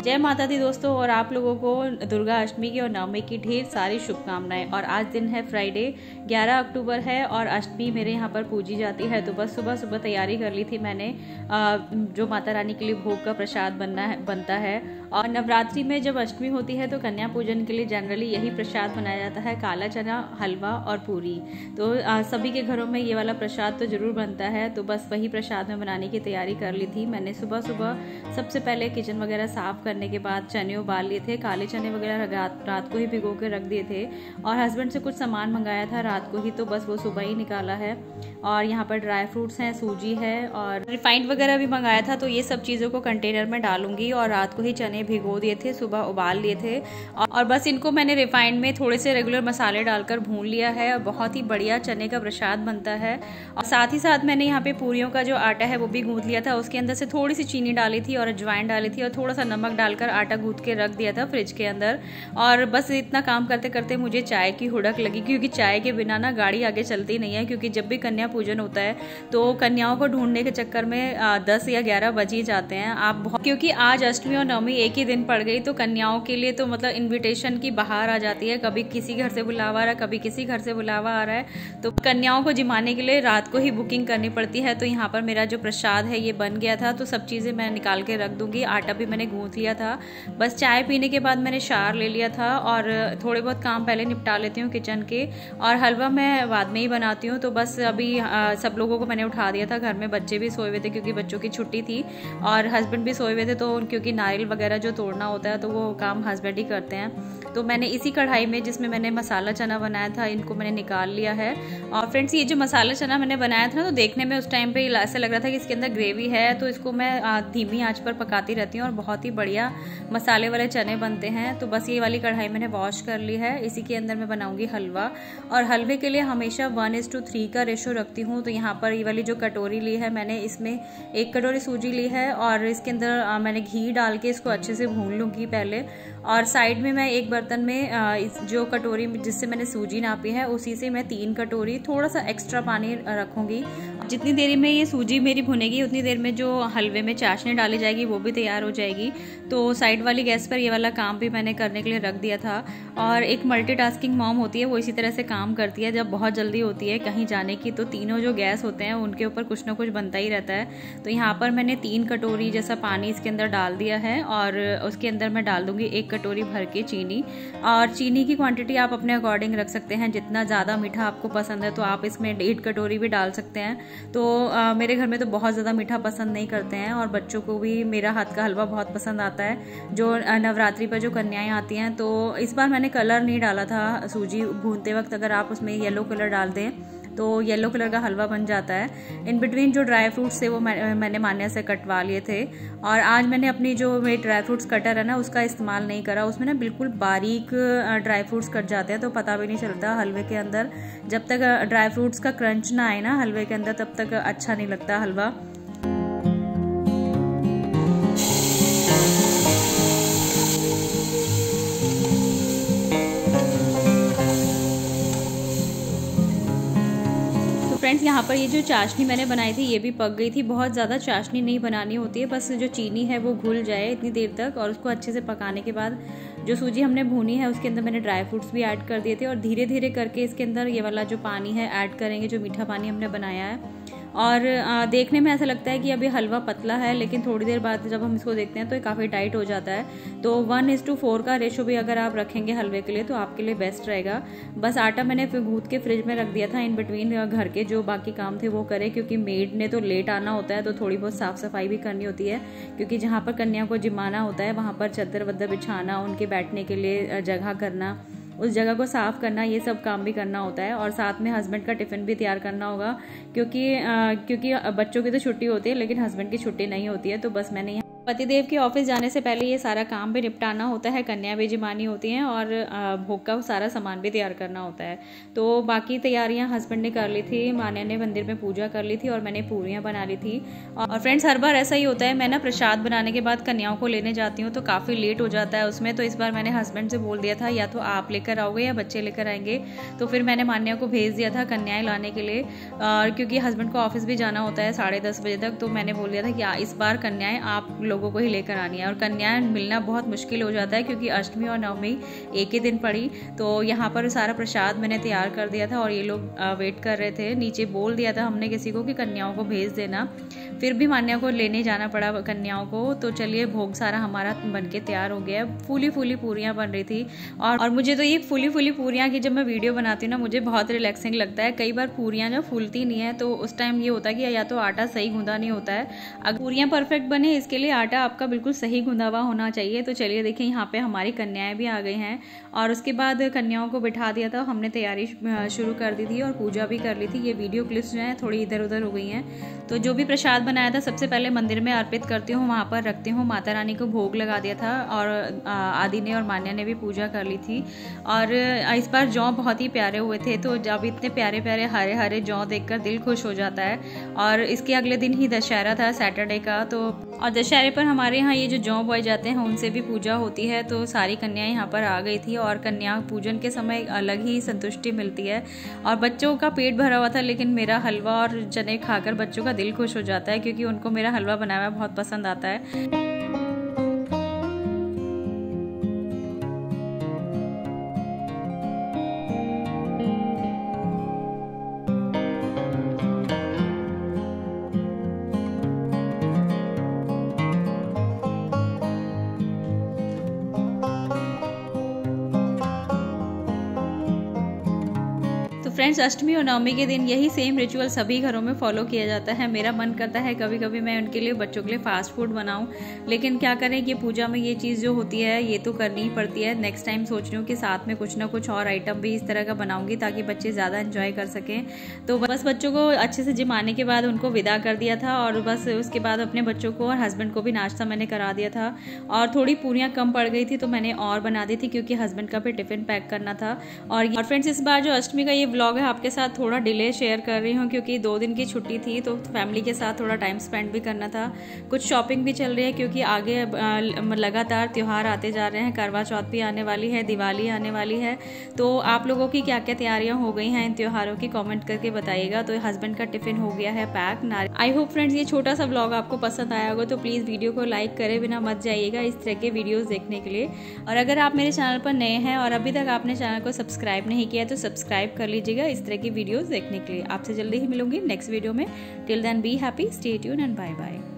जय माता दी दोस्तों, और आप लोगों को दुर्गा अष्टमी की और नवमी की ढेर सारी शुभकामनाएं। और आज दिन है फ्राइडे, 11 अक्टूबर है और अष्टमी मेरे यहाँ पर पूजी जाती है। तो बस सुबह सुबह तैयारी कर ली थी मैंने, जो माता रानी के लिए भोग का प्रसाद बनता है। और नवरात्रि में जब अष्टमी होती है तो कन्या पूजन के लिए जनरली यही प्रसाद बनाया जाता है, काला चना, हलवा और पूरी। तो सभी के घरों में ये वाला प्रसाद तो ज़रूर बनता है। तो बस वही प्रसाद में बनाने की तैयारी कर ली थी मैंने। सुबह सुबह सबसे पहले किचन वगैरह साफ़ करने के बाद चने उबाल लिए थे। काले चने वगैरह रात को ही भिगो के रख दिए थे, और हस्बैंड से कुछ सामान मंगाया था रात को ही, तो बस वो सुबह ही निकाला है। और यहाँ पर ड्राई फ्रूट्स हैं, सूजी है और रिफाइंड वगैरह भी मंगाया था। तो ये सब चीज़ों को कंटेनर में डालूंगी। और रात को ही चने भिगो दिए थे, सुबह उबाल लिए थे, और बस इनको मैंने रिफाइंड में थोड़े से रेगुलर मसाले डालकर भून लिया है। और बहुत ही बढ़िया चने का प्रसाद बनता है। और साथ ही साथ मैंने यहाँ पे पूरियों का जो आटा है वो भी गूंथ लिया था। उसके अंदर से थोड़ी सी चीनी डाली थी और अजवाइन डाली थी और थोड़ा सा नमक डालकर आटा गूंथ के रख दिया था फ्रिज के अंदर। और बस इतना काम करते करते मुझे चाय की हुड़क लगी, क्योंकि चाय के बिना ना गाड़ी आगे चलती नहीं है। क्योंकि जब भी कन्या पूजन होता है तो कन्याओं को ढूंढने के चक्कर में 10 या 11 बज ही जाते हैं। क्योंकि आज अष्टमी और नवमी एक ही दिन पड़ गई, तो कन्याओं के लिए तो मतलब इन्विटेशन की बाहर आ जाती है। कभी किसी घर से बुलावा आ रहा है, कभी किसी घर से बुलावा आ रहा है। तो कन्याओं को जिमाने के लिए रात को ही बुकिंग करनी पड़ती है। तो यहाँ पर मेरा जो प्रसाद है ये बन गया था। तो सब चीज़ें मैं निकाल के रख दूंगी। आटा भी मैंने गूंथ लिया था। बस चाय पीने के बाद मैंने शावर ले लिया था और थोड़े बहुत काम पहले निपटा लेती हूँ किचन के। और हलवा मैं बाद में ही बनाती हूँ। तो बस अभी सब लोगों को मैंने उठा दिया था। घर में बच्चे भी सोए हुए थे क्योंकि बच्चों की छुट्टी थी, और हस्बैंड भी सोए हुए थे। तो क्योंकि नारियल वगैरह जो तोड़ना होता है तो वो काम हस्बैंड ही करते हैं। तो मैंने इसी कढ़ाई में जिसमें मैंने मसाला चना बनाया था, इनको मैंने निकाल लिया है। और फ्रेंड्स, ये जो मसाला चना मैंने बनाया था ना, तो देखने में उस टाइम पे ऐसा लग रहा था कि इसके अंदर ग्रेवी है। तो इसको मैं धीमी आंच पर पकाती रहती हूँ और बहुत ही बढ़िया मसाले वाले चने बनते हैं। तो बस ये वाली कढ़ाई मैंने वॉश कर ली है। इसी के अंदर मैं बनाऊंगी हलवा। और हलवे के लिए हमेशा 1:3 का रेशो रखती हूँ। तो यहाँ पर ये वाली जो कटोरी ली है मैंने, इसमें 1 कटोरी सूजी ली है और इसके अंदर मैंने घी डाल के इसको अच्छे से भून लूँगी पहले। और साइड में मैं एक बर्तन में जो कटोरी जिससे मैंने सूजी नापी है उसी से मैं 3 कटोरी थोड़ा सा एक्स्ट्रा पानी रखूँगी। जितनी देर में ये सूजी मेरी भुनेगी उतनी देर में जो हलवे में चाशनी डाली जाएगी वो भी तैयार हो जाएगी। तो साइड वाली गैस पर ये वाला काम भी मैंने करने के लिए रख दिया था। और एक मल्टीटास्किंग मॉम होती है, वो इसी तरह से काम करती है। जब बहुत जल्दी होती है कहीं जाने की तो तीनों जो गैस होते हैं उनके ऊपर कुछ ना कुछ बनता ही रहता है। तो यहाँ पर मैंने 3 कटोरी जैसा पानी इसके अंदर डाल दिया है। और उसके अंदर मैं डाल दूंगी 1 कटोरी भर के चीनी। और चीनी की क्वांटिटी आप अपने अकॉर्डिंग रख सकते हैं। जितना ज़्यादा मीठा आपको पसंद है तो आप इसमें 1.5 कटोरी भी डाल सकते हैं। तो मेरे घर में तो बहुत ज़्यादा मीठा पसंद नहीं करते हैं, और बच्चों को भी मेरा हाथ का हलवा बहुत पसंद आता है। जो नवरात्रि पर जो कन्याएं आती हैं, तो इस बार मैंने कलर नहीं डाला था सूजी भूनते वक्त। अगर आप उसमें येलो कलर डाल दें तो येलो कलर का हलवा बन जाता है। इन बिटवीन जो ड्राई फ्रूट्स थे वो मैंने मान्या से कटवा लिए थे। और आज मैंने अपनी जो मेरी ड्राई फ्रूट्स कटर है ना उसका इस्तेमाल नहीं करा। उसमें ना बिल्कुल बारीक ड्राई फ्रूट्स कट जाते हैं, तो पता भी नहीं चलता हलवे के अंदर। जब तक ड्राई फ्रूट्स का क्रंच ना आए ना हलवे के अंदर तब तक अच्छा नहीं लगता हलवा। फ्रेंड्स, यहाँ पर ये जो चाशनी मैंने बनाई थी ये भी पक गई थी। बहुत ज़्यादा चाशनी नहीं बनानी होती है, बस जो चीनी है वो घुल जाए इतनी देर तक। और उसको अच्छे से पकाने के बाद जो सूजी हमने भूनी है उसके अंदर मैंने ड्राई फ्रूट्स भी ऐड कर दिए थे। और धीरे धीरे करके इसके अंदर ये वाला जो पानी है ऐड करेंगे, जो मीठा पानी हमने बनाया है। और देखने में ऐसा लगता है कि अभी हलवा पतला है, लेकिन थोड़ी देर बाद जब हम इसको देखते हैं तो ये काफ़ी टाइट हो जाता है। तो 1:4 का रेशो भी अगर आप रखेंगे हलवे के लिए तो आपके लिए बेस्ट रहेगा। बस आटा मैंने फिर गूंथ के फ्रिज में रख दिया था। इन बिटवीन घर के जो बाकी काम थे वो करे, क्योंकि मेड ने तो लेट आना होता है तो थोड़ी बहुत साफ़ सफाई भी करनी होती है। क्योंकि जहाँ पर कन्या को जिमाना होता है वहाँ पर चद्दर वद्दर बिछाना, उनके बैठने के लिए जगह करना, उस जगह को साफ़ करना, ये सब काम भी करना होता है। और साथ में हस्बैंड का टिफ़िन भी तैयार करना होगा, क्योंकि बच्चों की तो छुट्टी होती है लेकिन हस्बैंड की छुट्टी नहीं होती है। तो बस मैंने पतिदेव के ऑफिस जाने से पहले ये सारा काम भी निपटाना होता है, कन्या भी जिमानी होती हैं और भोग का सारा सामान भी तैयार करना होता है। तो बाकी तैयारियां हस्बैंड ने कर ली थी, मान्या ने मंदिर में पूजा कर ली थी और मैंने पूरियां बना ली थी। और फ्रेंड्स, हर बार ऐसा ही होता है, मैं ना प्रसाद बनाने के बाद कन्याओं को लेने जाती हूँ तो काफ़ी लेट हो जाता है उसमें। तो इस बार मैंने हस्बैंड से बोल दिया था या तो आप लेकर आओगे या बच्चे लेकर आएंगे। तो फिर मैंने मान्या को भेज दिया था कन्याएं लाने के लिए, क्योंकि हस्बैंड को ऑफिस भी जाना होता है 10:30 बजे तक। तो मैंने बोल दिया था कि इस बार कन्याएं आप लोग लोगों को ही लेकर आनी है। और कन्याएं मिलना बहुत मुश्किल हो जाता है क्योंकि अष्टमी और नवमी एक ही दिन पड़ी। तो यहाँ पर सारा प्रसाद मैंने तैयार कर दिया था और ये लोग वेट कर रहे थे। नीचे बोल दिया था हमने किसी को कि कन्याओं को भेज देना, फिर भी मान्या को लेने जाना पड़ा कन्याओं को। तो चलिए भोग सारा हमारा बनके तैयार हो गया। फूली फूली पूरियाँ बन रही थी और मुझे तो ये फूली फूली पूरियाँ की जब मैं वीडियो बनाती हूँ ना, मुझे बहुत रिलैक्सिंग लगता है। कई बार पूरियाँ जब फूलती नहीं है तो उस टाइम ये होता है कि या तो आटा सही गूंदा नहीं होता है। अगर पूरियाँ परफेक्ट बने इसके लिए आटा आपका बिल्कुल सही गूंदा हुआ होना चाहिए। तो चलिए देखिए यहाँ पे हमारी कन्याएं भी आ गई हैं और उसके बाद कन्याओं को बिठा दिया था, हमने तैयारी शुरू कर दी थी और पूजा भी कर ली थी। ये वीडियो क्लिप्स जो हैं थोड़ी इधर उधर हो गई हैं। तो जो भी प्रसाद बनाया था सबसे पहले मंदिर में अर्पित करती हूँ, वहाँ पर रखती हूँ। माता रानी को भोग लगा दिया था और आदि ने और मान्या ने भी पूजा कर ली थी। और इस बार जौ बहुत ही प्यारे हुए थे। तो जब इतने प्यारे प्यारे हरे हरे जौ देखकर दिल खुश हो जाता है। और इसके अगले दिन ही दशहरा था, सैटरडे का। तो और दशहरे पर हमारे यहाँ ये जो जौ बोए जाते हैं उनसे भी पूजा होती है। तो सारी कन्याएं यहाँ पर आ गई थी और कन्या पूजन के समय अलग ही संतुष्टि मिलती है। और बच्चों का पेट भरा हुआ था, लेकिन मेरा हलवा और चने खाकर बच्चों का दिल खुश हो जाता है क्योंकि उनको मेरा हलवा बनाया हुआ बहुत पसंद आता है। फ्रेंड्स, अष्टमी और नवमी के दिन यही सेम रिचुअल सभी घरों में फॉलो किया जाता है। मेरा मन करता है कभी कभी मैं उनके लिए, बच्चों के लिए फास्ट फूड बनाऊं, लेकिन क्या करें कि पूजा में ये चीज़ जो होती है ये तो करनी ही पड़ती है। नेक्स्ट टाइम सोच रही हूँ कि साथ में कुछ ना कुछ और आइटम भी इस तरह का बनाऊंगी ताकि बच्चे ज़्यादा एंजॉय कर सकें। तो बस बच्चों को अच्छे से जिमाने के बाद उनको विदा कर दिया था और बस उसके बाद अपने बच्चों को और हस्बैंड को भी नाश्ता मैंने करा दिया था। और थोड़ी पूरियाँ कम पड़ गई थी तो मैंने और बना दी थी क्योंकि हस्बैंड का भी टिफिन पैक करना था। और फ्रेंड्स, इस बार जो अष्टमी का ये व्लॉग है आपके साथ थोड़ा डिले शेयर कर रही हूँ क्योंकि 2 दिन की छुट्टी थी तो फैमिली के साथ थोड़ा टाइम स्पेंड भी करना था। कुछ शॉपिंग भी चल रही है क्योंकि आगे लगातार त्यौहार आते जा रहे हैं। करवा चौथ भी आने वाली है, दिवाली आने वाली है। तो आप लोगों की क्या क्या तैयारियां हो गई हैं इन त्योहारों की, कमेंट करके बताइएगा। तो हस्बैंड का टिफिन हो गया है पैक। आई होप फ्रेंड्स ये छोटा सा व्लॉग आपको पसंद आया होगा। तो प्लीज़ वीडियो को लाइक करे बिना मत जाइएगा इस तरह के वीडियोज़ देखने के लिए। और अगर आप मेरे चैनल पर नए हैं और अभी तक आपने चैनल को सब्सक्राइब नहीं किया तो सब्सक्राइब कर लीजिएगा इस तरह की वीडियोस देखने के लिए। आपसे जल्दी ही मिलूंगी नेक्स्ट वीडियो में। Till then be happy, stay tuned and bye bye.